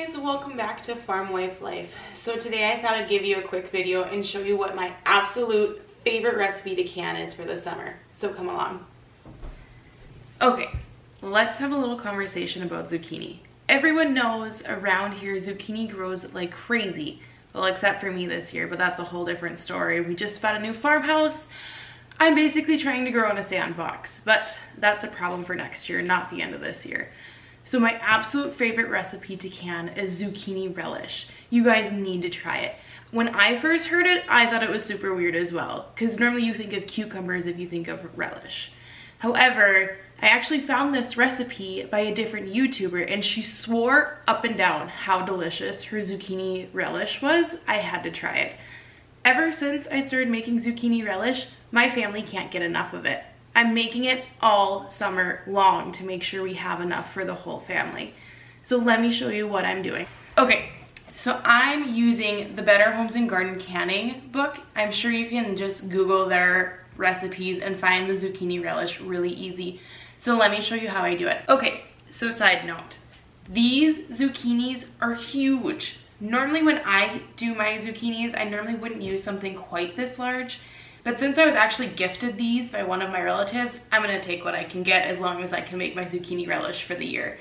guys, welcome back to Farm Wife Life. So today I thought I'd give you a quick video and show you what my absolute favorite recipe to can is for the summer. So come along. Okay, let's have a little conversation about zucchini. Everyone knows around here zucchini grows like crazy. Well, except for me this year, but that's a whole different story. We just bought a new farmhouse. I'm basically trying to grow in a sandbox, but that's a problem for next year, not the end of this year. So my absolute favorite recipe to can is zucchini relish. You guys need to try it. When I first heard it, I thought it was super weird as well, because normally you think of cucumbers if you think of relish. However, I actually found this recipe by a different YouTuber and she swore up and down how delicious her zucchini relish was. I had to try it. Ever since I started making zucchini relish, my family can't get enough of it. I'm making it all summer long to make sure we have enough for the whole family. So let me show you what I'm doing. Okay, so I'm using the Better Homes and Garden Canning book. I'm sure you can just Google their recipes and find the zucchini relish really easy. So let me show you how I do it. Okay, so side note, these zucchinis are huge. Normally when I do my zucchinis, I normally wouldn't use something quite this large. But since I was actually gifted these by one of my relatives, I'm gonna take what I can get as long as I can make my zucchini relish for the year.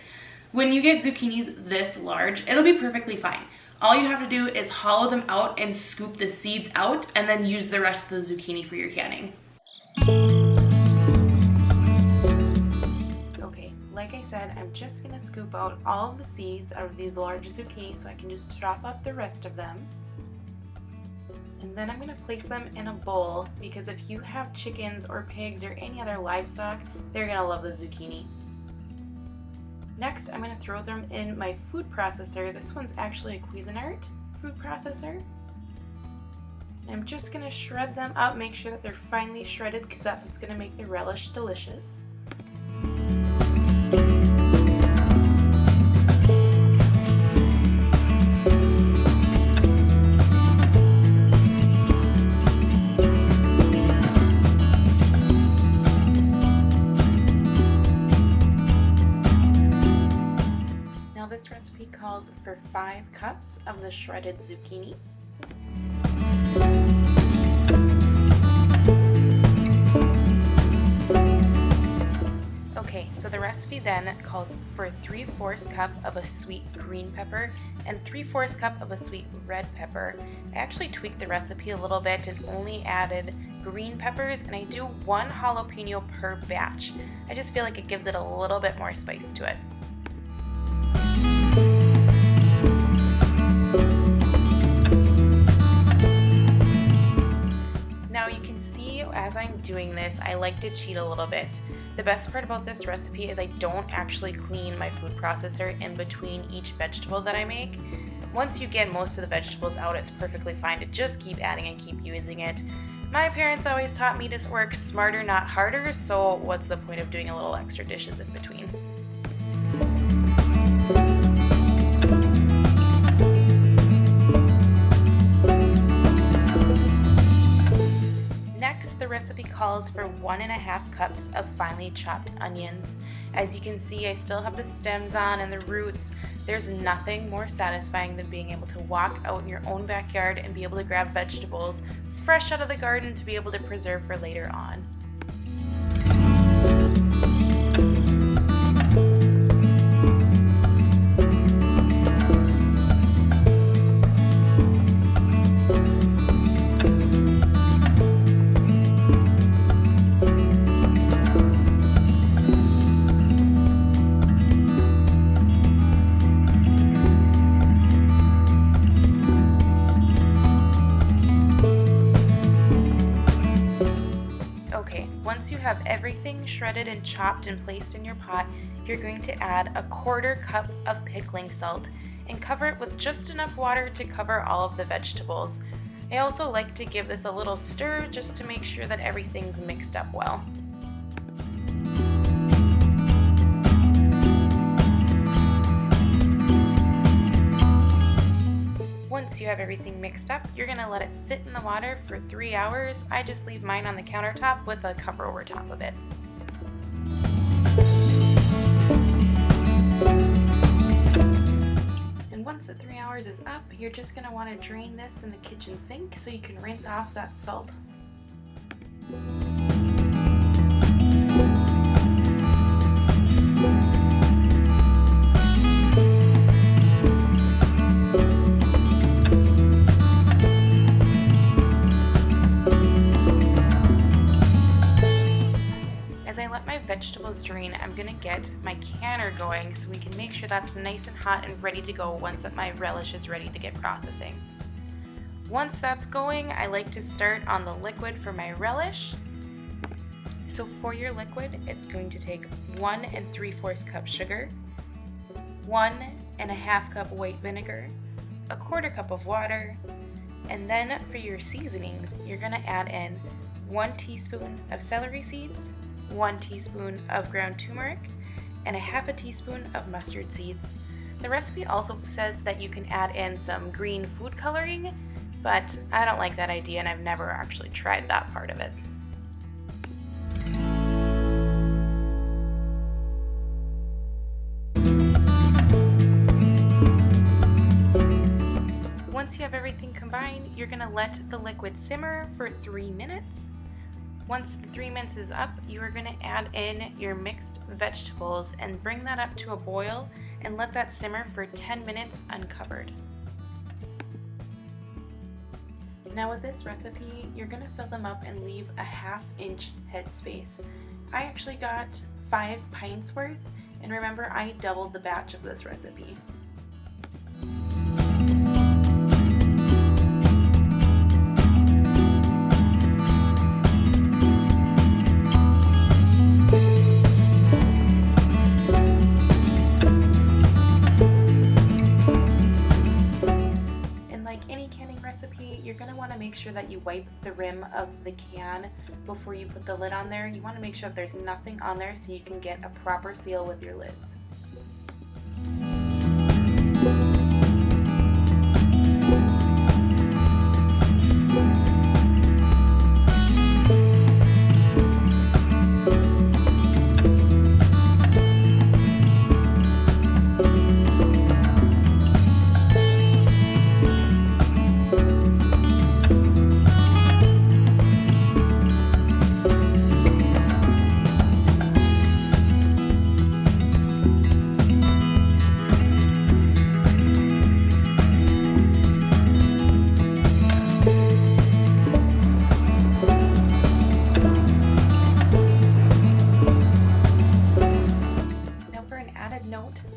When you get zucchinis this large, it'll be perfectly fine. All you have to do is hollow them out and scoop the seeds out and then use the rest of the zucchini for your canning. Okay, like I said, I'm just gonna scoop out all of the seeds out of these large zucchini so I can just chop up the rest of them. And then I'm going to place them in a bowl because if you have chickens or pigs or any other livestock, they're going to love the zucchini. Next, I'm going to throw them in my food processor. This one's actually a Cuisinart food processor. And I'm just going to shred them up, make sure that they're finely shredded because that's what's going to make the relish delicious. This recipe calls for 5 cups of the shredded zucchini. Okay, so the recipe then calls for 3/4 cup of a sweet green pepper and 3/4 cup of a sweet red pepper. I actually tweaked the recipe a little bit and only added green peppers, and I do 1 jalapeno per batch. I just feel like it gives it a little bit more spice to it. Now you can see as I'm doing this, I like to cheat a little bit. The best part about this recipe is I don't actually clean my food processor in between each vegetable that I make. Once you get most of the vegetables out, it's perfectly fine to just keep adding and keep using it. My parents always taught me to work smarter, not harder, so what's the point of doing a little extra dishes in between? The recipe calls for 1.5 cups of finely chopped onions. As you can see, I still have the stems on and the roots. There's nothing more satisfying than being able to walk out in your own backyard and be able to grab vegetables fresh out of the garden to be able to preserve for later on. Once you have everything shredded and chopped and placed in your pot, you're going to add 1/4 cup of pickling salt and cover it with just enough water to cover all of the vegetables. I also like to give this a little stir just to make sure that everything's mixed up well. Once you have everything mixed up, you're going to let it sit in the water for 3 hours. I just leave mine on the countertop with a cover over top of it. once the 3 hours is up, you're just going to want to drain this in the kitchen sink so you can rinse off that salt. As I let my vegetables drain, I'm gonna get my canner going so we can make sure that's nice and hot and ready to go once that my relish is ready to get processing. Once that's going, I like to start on the liquid for my relish. So for your liquid, it's going to take 1 3/4 cup sugar, 1 1/2 cup white vinegar, 1/4 cup of water, and then for your seasonings, you're gonna add in 1 teaspoon of celery seeds, 1 teaspoon of ground turmeric, and 1/2 teaspoon of mustard seeds. The recipe also says that you can add in some green food coloring, but I don't like that idea and I've never actually tried that part of it. Once you have everything combined, you're gonna let the liquid simmer for 3 minutes. Once the 3 minutes is up, you are going to add in your mixed vegetables and bring that up to a boil and let that simmer for 10 minutes uncovered. Now with this recipe, you're going to fill them up and leave a 1/2 inch headspace. I actually got 5 pints worth, and remember I doubled the batch of this recipe. You're going to want to make sure that you wipe the rim of the can before you put the lid on there. You want to make sure that there's nothing on there so you can get a proper seal with your lids.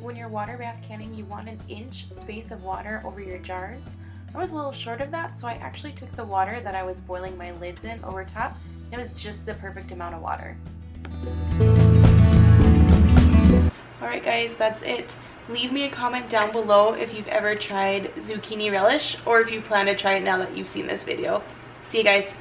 When you're water bath canning, you want 1 inch space of water over your jars. I was a little short of that, so I actually took the water that I was boiling my lids in over top. It was just the perfect amount of water. Alright guys, that's it. Leave me a comment down below if you've ever tried zucchini relish or if you plan to try it now that you've seen this video. See you guys.